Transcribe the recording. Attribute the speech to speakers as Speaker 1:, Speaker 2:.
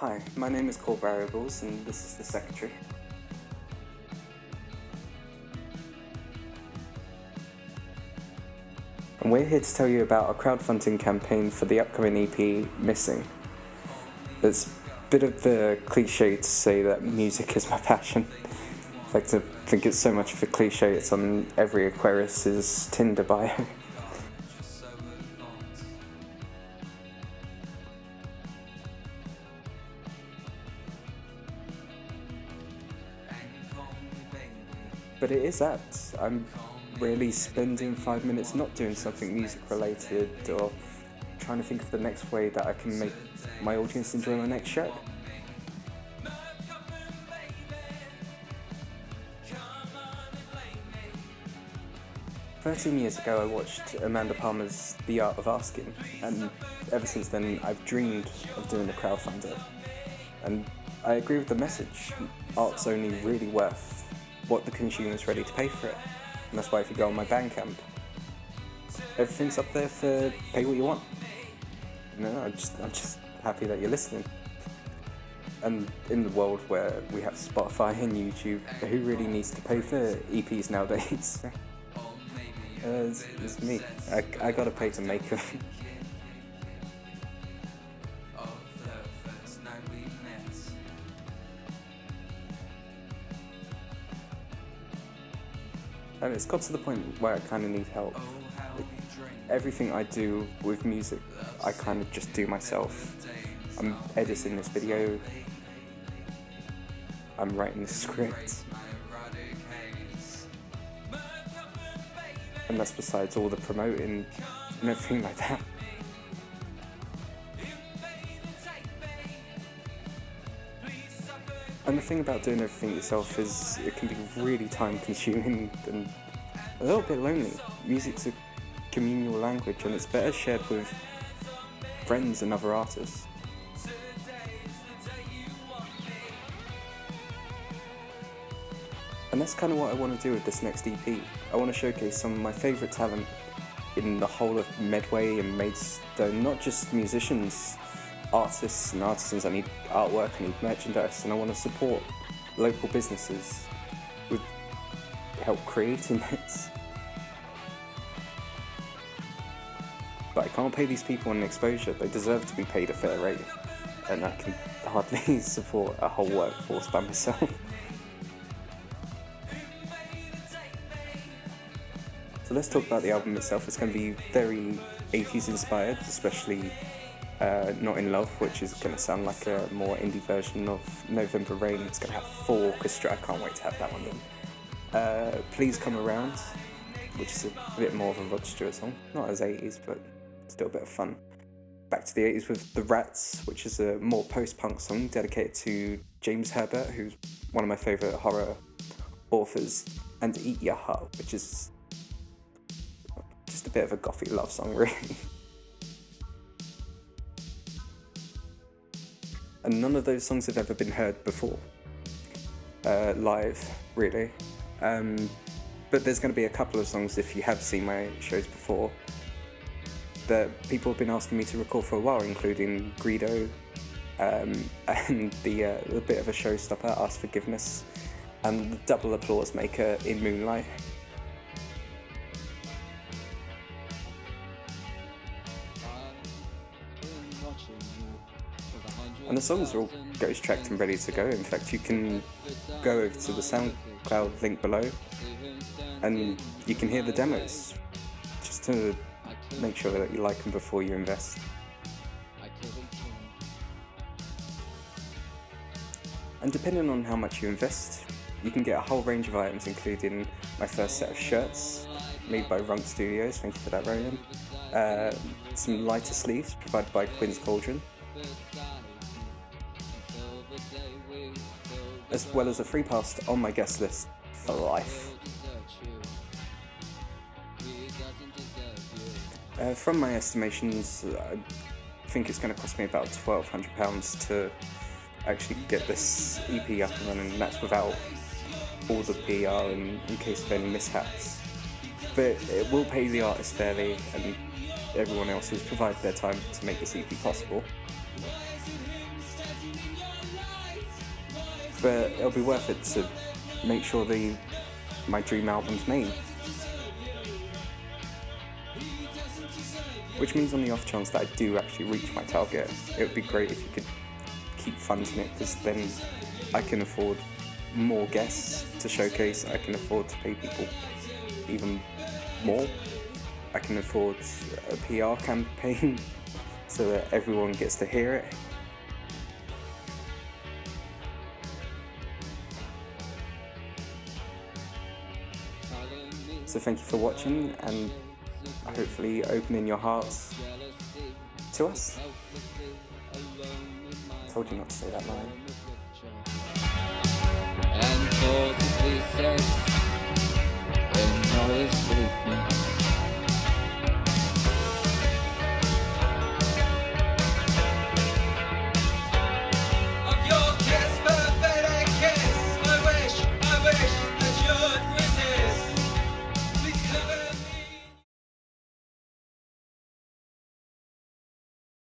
Speaker 1: Hi, my name is Brow-Obles and this is the secretary. And we're here to tell you about our crowdfunding campaign for the upcoming EP, Missing. It's a bit of a cliche to say that music is my passion. In fact, I think it's so much of a cliche it's on every Aquarius's Tinder bio. But it is that. I'm really spending 5 minutes not doing something music related or trying to think of the next way that I can make my audience enjoy my next show. "13 years ago I watched Amanda Palmer's The Art of Asking, and ever since then I've dreamed of doing a crowdfunder. And I agree with the message. Art's only really worth what the consumer's ready to pay for it. And that's why if you go on my Bandcamp, everything's up there for pay what you want. You know, I'm just happy that you're listening. And in the world where we have Spotify and YouTube, who really needs to pay for EPs nowadays? It's me. I gotta pay to make them. And it's got to the point where I kind of need help. Everything I do with music, I kind of just do myself. I'm editing this video, I'm writing the script, and that's besides all the promoting and everything like that. And the thing about doing everything yourself is it can be really time consuming and a little bit lonely. Music's a communal language and it's better shared with friends and other artists. And that's kind of what I want to do with this next EP. I want to showcase some of my favourite talent in the whole of Medway and Maidstone, not just musicians, artists and artisans. I need artwork, I need merchandise, and I want to support local businesses with help creating this. But I can't pay these people an exposure. They deserve to be paid a fair rate, and I can hardly support a whole workforce by myself. So let's talk about the album itself. It's going to be very 80s inspired, especially Not In Love, which is going to sound like a more indie version of November Rain. It's going to have full orchestra. I can't wait to have that one done. Please Come Around, which is a bit more of a Rod Stewart song. Not as 80s, but still a bit of fun. Back to the 80s with The Rats, which is a more post-punk song dedicated to James Herbert, who's one of my favourite horror authors, and Eat Your Heart, which is just a bit of a gothy love song, really. And none of those songs have ever been heard before, live, really. But there's going to be a couple of songs, if you have seen my shows before, that people have been asking me to record for a while, including Greedo, and the bit of a showstopper, Ask Forgiveness, and the double applause maker in Moonlight. And the songs are all ghost tracked and ready to go. In fact, you can go over to the SoundCloud link below and you can hear the demos, just to make sure that you like them before you invest. And depending on how much you invest, you can get a whole range of items, including my first set of shirts made by Runk Studios, thank you for that, Ryan. Some lighter sleeves provided by Quinn's Cauldron, as well as a free pass on my guest list for life. From my estimations, I think it's going to cost me about £1,200 to actually get this EP up and running, and that's without all the PR in case of any mishaps. But it will pay the artist fairly and everyone else who's provided their time to make this EP possible. but it'll be worth it to make sure my dream album's made. Which means on the off chance that I do actually reach my target, it would be great if you could keep funding it, because then I can afford more guests to showcase, I can afford to pay people even more, I can afford a PR campaign so that everyone gets to hear it. So thank you for watching, and hopefully opening your hearts to us. I told you not to say that line.
Speaker 2: And 43 cents in all his weakness.